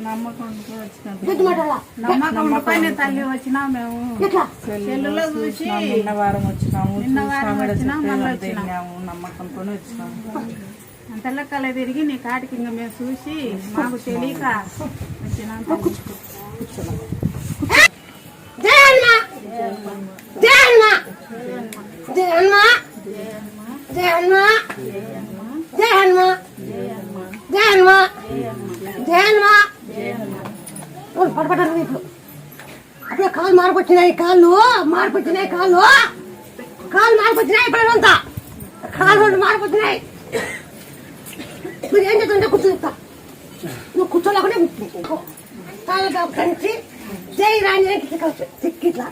నమ్మకంతో వచ్చిన తల్లి వచ్చినా మేము సెల్లులో చూసి నిన్న వారం వచ్చినాము నమ్మకంతోనే వచ్చినాము. అంతలెక్కలే తిరిగి నీ కాటికి ఇంకా మేము చూసి మాకు తెలియక వచ్చినాం. అప్పుడే కాళ్ళు మార్పొచ్చినాయి, కాళ్ళు మార్పొచ్చినాయి ఇప్పుడంతా కాళ్ళు మార్పొచ్చినాయి. మీరు ఏం చేస్తుంటే కూర్చోస్తా, నువ్వు కూర్చోలేకుండా కాళ్ళు కంచి జై రాని ఇట్లా